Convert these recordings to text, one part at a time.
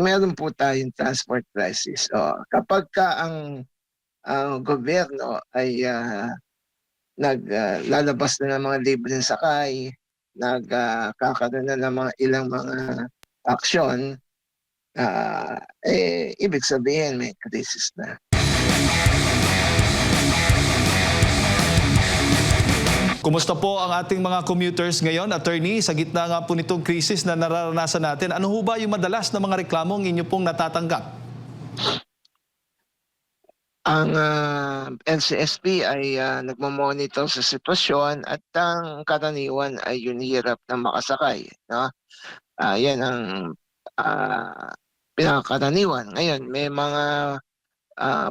Meron po tayong transport crisis. Kapagka ang gobyerno ay lalabas na ng mga libreng sakay, kakaroon na ng mga ilang mga aksyon, ibig sabihin may krisis na. Kumusta po ang ating mga commuters ngayon, attorney? Sa gitna nga po nitong krisis na nararanasan natin, ano ho ba yung madalas na mga reklamong inyo pong natatanggap? Ang NCSP ay nagmo-monitor sa sitwasyon at ang karaniwan ay yung hirap na makasakay, no? Yan ang ah, pinakakaraniwan. Ngayon, may mga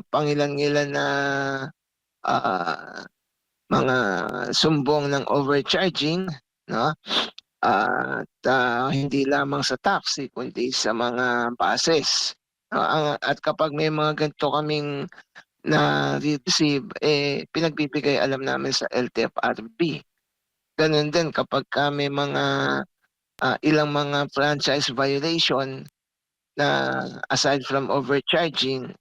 pangilan-ngilan na ah, mga sumbong ng overcharging, no? At hindi lamang sa taxi kundi sa mga buses. At kapag may mga ganito kaming na-receive, pinagbibigay alam namin sa LTFRB. Ganun din kapag may mga ilang mga franchise violation na aside from overcharging,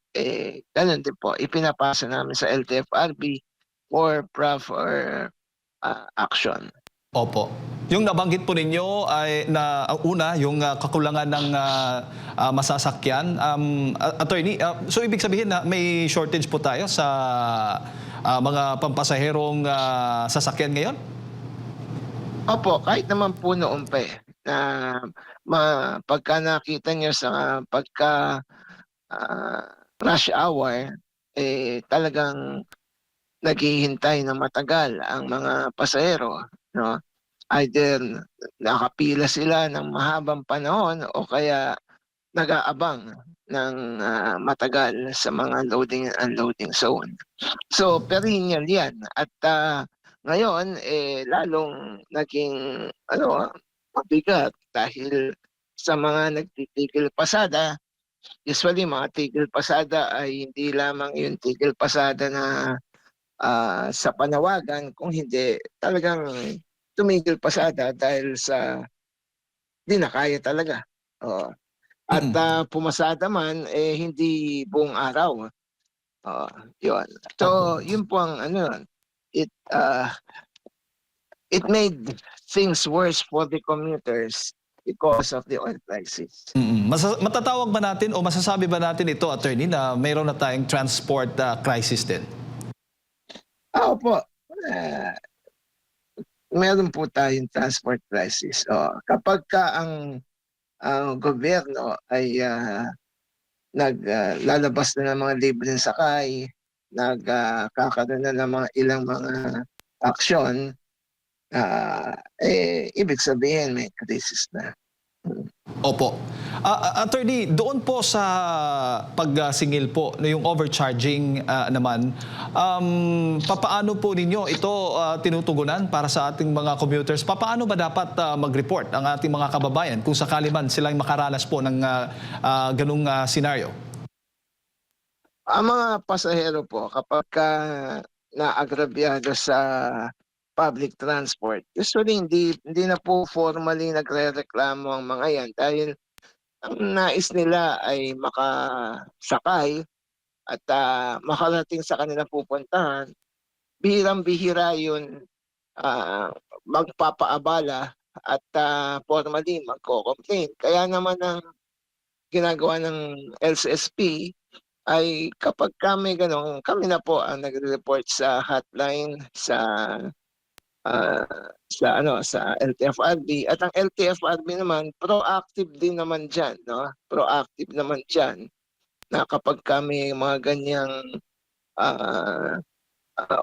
ganun din po, ipinapasa namin sa LTFRB for proper action. Opo. Yung nabanggit po ninyo ay na ang una, yung kakulangan ng masasakyan. Attorney, so ibig sabihin na may shortage po tayo sa mga pampasaherong sasakyan ngayon? Opo, kahit naman po noon pa na pagka nakita nyo sa pagka rush hour, talagang naghihintay ng matagal ang mga pasahero, no? Either nakapila sila ng mahabang panahon o kaya nag-aabang ng matagal sa mga loading and unloading zone. So, perennial yan. At ngayon, lalong naging mabigat dahil sa mga nagtitigil pasada. Usually, mga tigil pasada ay hindi lamang yung tigil pasada na sa panawagan, kung hindi talagang tumigil pasada dahil sa di na kaya talaga. Oo. At pumasada man, hindi buong araw. Oo, yun. Opo. So, yun po ang it, uh, it made things worse for the commuters because of the oil crisis. Matatawag ba natin o masasabi ba natin ito, attorney, na mayroon na tayong transport crisis din? Opo. Uh, Meron po tayong transport crisis. Kapagka ang gobyerno ay lalabas na ng mga libreng sakay, kakaroon na ng mga ilang mga aksyon, ibig sabihin may krisis na. Opo. Attorney, doon po sa pagsingil po, yung overcharging naman, papaano po ninyo ito tinutugunan para sa ating mga commuters? Papaano ba dapat mag-report ang ating mga kababayan kung sakali man silang makaranas po ng ganung senaryo? Ang mga pasahero po, kapag naagrabyado sa public transport, usually hindi na po formally nagrereklamo ang mga yan dahil ang nais nila ay makasakay at makarating sa kanilang pupuntahan. Bihirang-bihira yun magpapaabala at formally magko-complain. Kaya naman ang ginagawa ng LCSP ay kapag kami gano'n, kami na po ang nagre-report sa hotline sa LTFRB, at ang LTFRB naman proactive din naman diyan, no? Proactive naman diyan na kapag kami mga ganyang uh,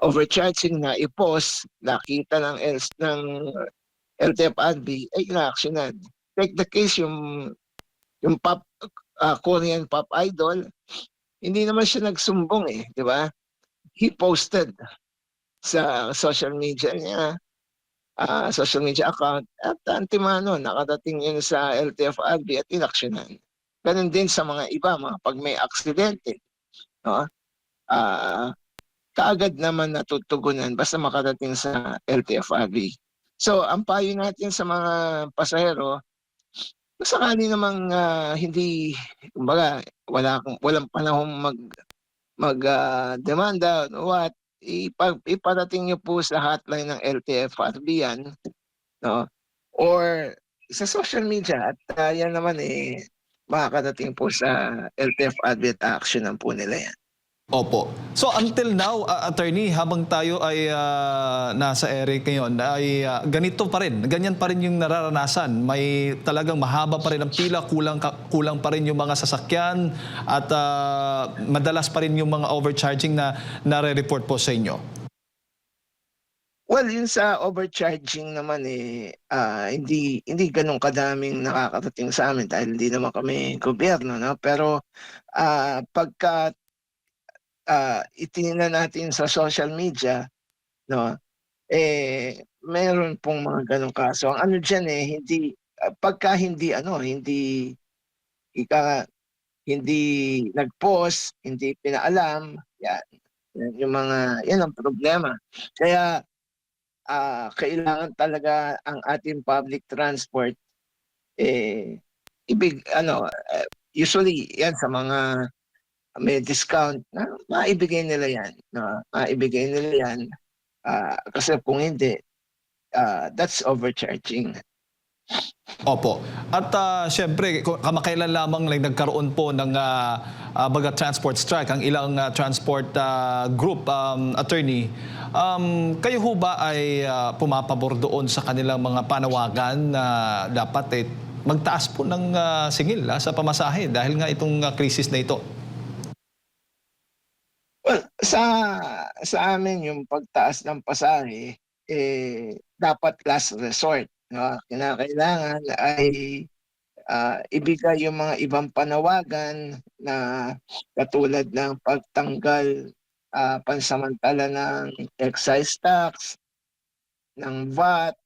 overcharging na i-post, nakita ng LTFRB, ay ina-actionan. Take the case yung Korean pop idol, hindi naman siya nagsumbong di ba? He posted sa social media niya, social media account, at antimano, nakadating yun sa LTFRB at inaksyonan. Ganun din sa mga iba, pag may aksidente, no? Kaagad naman natutugunan basta makadating sa LTFRB. So, ang payo natin sa mga pasahero, sakali namang, hindi kumbaga walang panahong demanda o what, iparating niyo po sa hotline ng LTFRB 'yan, 'no, or sa social media at, 'yan naman, makakarating po sa LTFRB at aaksiyunan po nila 'yan. Opo. So until now, attorney, habang tayo ay nasa ere ngayon, ay ganito pa rin, ganyan pa rin yung nararanasan. May talagang mahaba pa rin ang pila, kulang pa rin yung mga sasakyan at madalas pa rin yung mga overcharging na nare-report po sa inyo. Well, yun sa overcharging naman, hindi gano'n kadaming nakakarating sa'min dahil hindi naman kami gobyerno, 'no. Pero, pagka, itiningnan natin sa social media, 'no, meron pong mga gano'ng kaso. Ang ano diyan, pagka hindi ano, ika nga, hindi nag-post, hindi pinaalam, 'yan. 'Yan ang problema. Kaya, kailangan talaga ang ating public transport, eh, usually 'yan sa mga may discount na maibigay nila 'yan, 'no, maibigay nila 'yan, kasi kung hindi, that's overcharging. Opo. At siyempre, kamakailan lamang lang nagkaroon po ng baga transport strike ang ilang transport group, attorney. Kayo ho ba ay pumapabor doon sa kanilang mga panawagan na dapat magtaas po ng singil sa pamasahe dahil nga itong krisis na ito? Well, sa amin yung pagtaas ng pasahe, dapat last resort, 'no. Kinakailangan ay, ibigay yung mga ibang panawagan na katulad ng pagtanggal, pansamantala ng excise tax, ng VAT,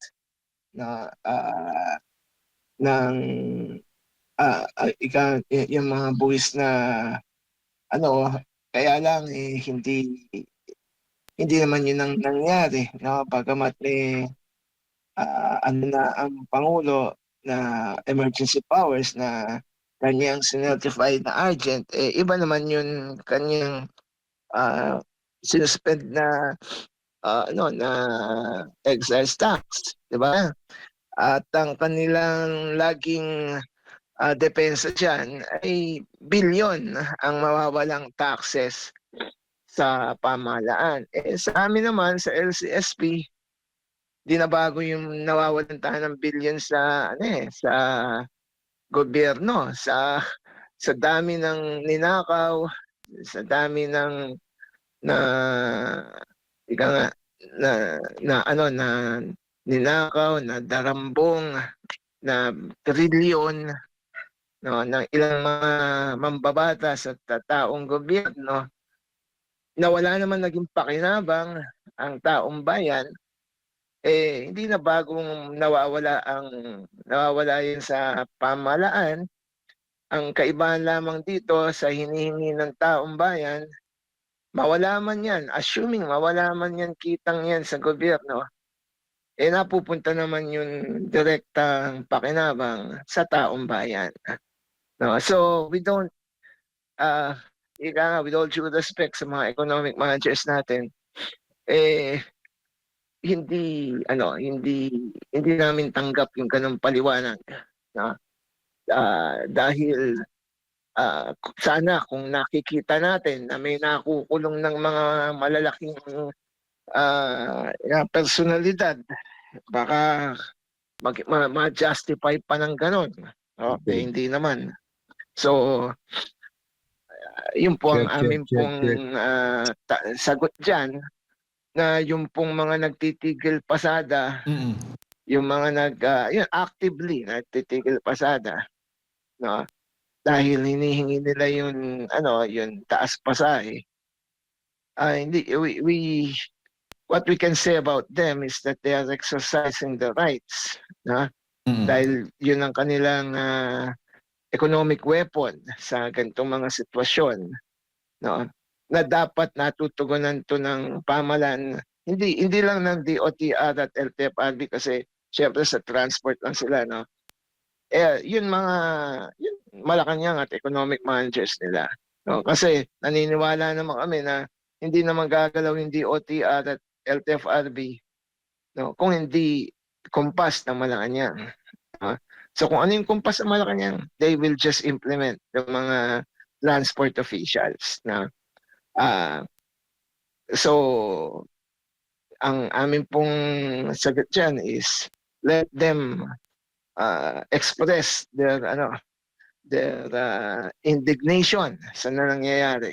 na, ng, yung mga buwis na ano, kaya lang, hindi naman yun ang nangyari, 'no, bagamat ano na ang pangulo na emergency powers na kanyang sinertify na urgent, iba naman yung kanyang, ah, sinuspend na, na excise tax, 'di ba? At ang kanilang laging, depensa diyan ay bilyon ang mawawalang taxes sa pamahalaan. Sa amin naman sa LCSP, 'di na bago yung nawawalan tayo ng bilyon sa gobyerno, sa dami ng ninakaw, sa dami ng na ika nga na na ninakaw, na darambong, na trilyon, 'no, ng ilang mga mambabatas at taong gobyerno na wala naman naging pakinabang ang taong bayan. Hindi na bagong nawawala 'yun sa pamahalaan. Ang kaibahan lamang dito sa hinihingi ng taong bayan, mawala man 'yan, assuming mawala man 'yang kitang 'yan sa gobyerno, napupunta naman 'yung direktang pakinabang sa taong bayan, 'no. So, we don't, ah, ika nga, with all due respect sa mga economic managers natin, eh hindi namin tanggap yung gano'ng paliwanag, 'no. Dahil, sana kung nakikita natin na may nakukulong ng mga malalaking, personalidad, baka ma-justify pa ng gano'n, 'no, hindi naman. So, yun po ang amin pong, sagot diyan, na yung pong mga nagtitigil pasada, Mm. yung mga yun actively nagtitigil pasada, 'no, dahil hinihingi nila yung taas pasahe, hindi what we can say about them is that they are exercising their rights, 'no, Mm. dahil yun ang kanilang, economic weapon sa ganitong mga sitwasyon, 'no, na dapat natutugunan 'to ng pamahalaan. Hindi lang ng DOTR at LTFRB kasi siyempre sa transport lang sila, 'no. yun Malacanang at economic managers nila. No? Kasi naniniwala naman kami na hindi naman gagalaw yung DOTR at LTFRB, no, kung hindi kumpas ng Malacanang. No? So kung ano yung kumpas ng Malacanang, they will just implement yung mga transport officials na so ang amin pong sagot dyan is let them express their indignation sa nangyayari.